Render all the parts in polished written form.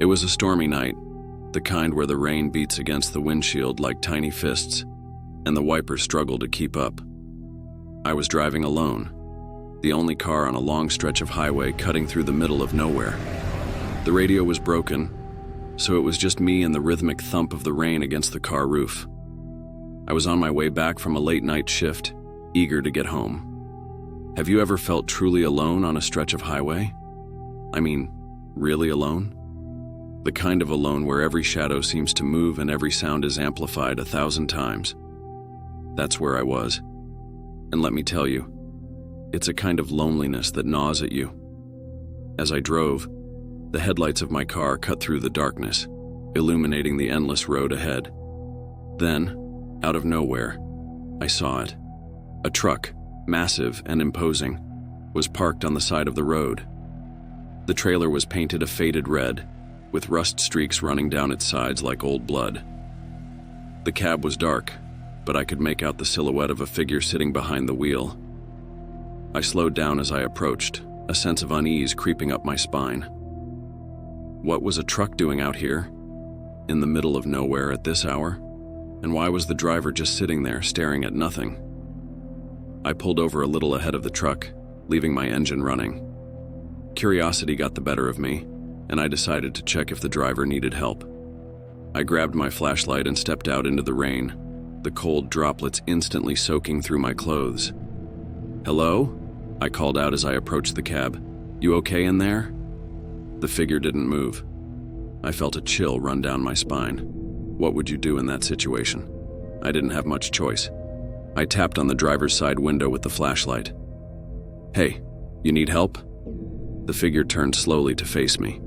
It was a stormy night, the kind where the rain beats against the windshield like tiny fists, and the wipers struggle to keep up. I was driving alone, the only car on a long stretch of highway cutting through the middle of nowhere. The radio was broken, so it was just me and the rhythmic thump of the rain against the car roof. I was on my way back from a late-night shift, eager to get home. Have you ever felt truly alone on a stretch of highway? I mean, really alone? The kind of alone where every shadow seems to move and every sound is amplified 1,000 times. That's where I was. And let me tell you, it's a kind of loneliness that gnaws at you. As I drove, the headlights of my car cut through the darkness, illuminating the endless road ahead. Then, out of nowhere, I saw it. A truck, massive and imposing, was parked on the side of the road. The trailer was painted a faded red, with rust streaks running down its sides like old blood. The cab was dark, but I could make out the silhouette of a figure sitting behind the wheel. I slowed down as I approached, a sense of unease creeping up my spine. What was a truck doing out here, in the middle of nowhere at this hour? And why was the driver just sitting there, staring at nothing? I pulled over a little ahead of the truck, leaving my engine running. Curiosity got the better of me, and I decided to check if the driver needed help. I grabbed my flashlight and stepped out into the rain, the cold droplets instantly soaking through my clothes. "Hello?" I called out as I approached the cab. "You okay in there?" The figure didn't move. I felt a chill run down my spine. What would you do in that situation? I didn't have much choice. I tapped on the driver's side window with the flashlight. "Hey, you need help?" The figure turned slowly to face me.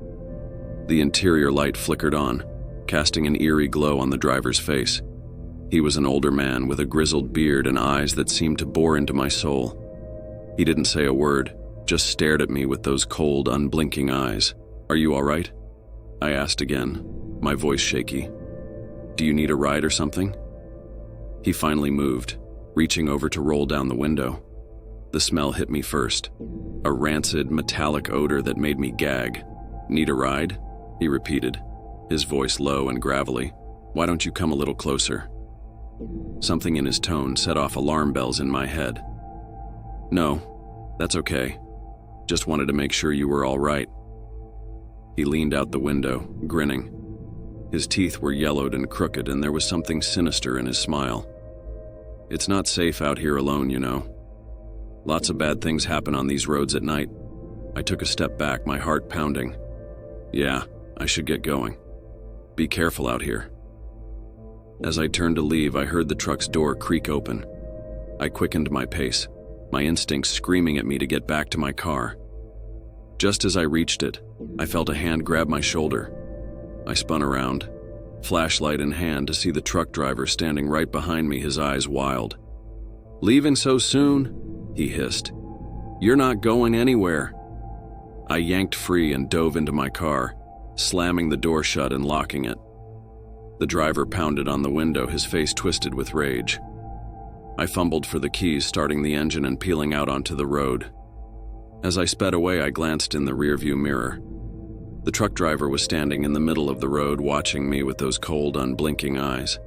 The interior light flickered on, casting an eerie glow on the driver's face. He was an older man with a grizzled beard and eyes that seemed to bore into my soul. He didn't say a word, just stared at me with those cold, unblinking eyes. "Are you all right?" I asked again, my voice shaky. "Do you need a ride or something?" He finally moved, reaching over to roll down the window. The smell hit me first, a rancid, metallic odor that made me gag. "Need a ride?" he repeated, his voice low and gravelly. "Why don't you come a little closer?" Something in his tone set off alarm bells in my head. "No, that's okay. Just wanted to make sure you were all right." He leaned out the window, grinning. His teeth were yellowed and crooked, and there was something sinister in his smile. "It's not safe out here alone, you know. Lots of bad things happen on these roads at night." I took a step back, my heart pounding. "Yeah, I should get going. Be careful out here." As I turned to leave, I heard the truck's door creak open. I quickened my pace, my instincts screaming at me to get back to my car. Just as I reached it, I felt a hand grab my shoulder. I spun around, flashlight in hand, to see the truck driver standing right behind me, his eyes wild. "Leaving so soon?" he hissed. "You're not going anywhere." I yanked free and dove into my car, slamming the door shut and locking it. The driver pounded on the window, his face twisted with rage. I fumbled for the keys, starting the engine and peeling out onto the road. As I sped away, I glanced in the rearview mirror. The truck driver was standing in the middle of the road, watching me with those cold, unblinking eyes.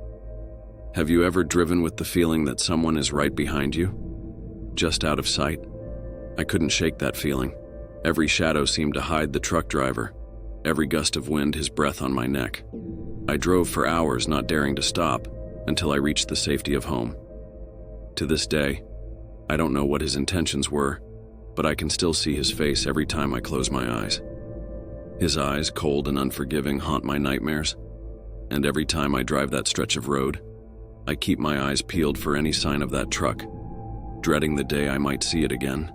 Have you ever driven with the feeling that someone is right behind you, just out of sight? I couldn't shake that feeling. Every shadow seemed to hide the truck driver, every gust of wind his breath on my neck. I drove for hours, not daring to stop, until I reached the safety of home. To this day, I don't know what his intentions were, but I can still see his face every time I close my eyes. His eyes, cold and unforgiving, haunt my nightmares, and every time I drive that stretch of road, I keep my eyes peeled for any sign of that truck, dreading the day I might see it again.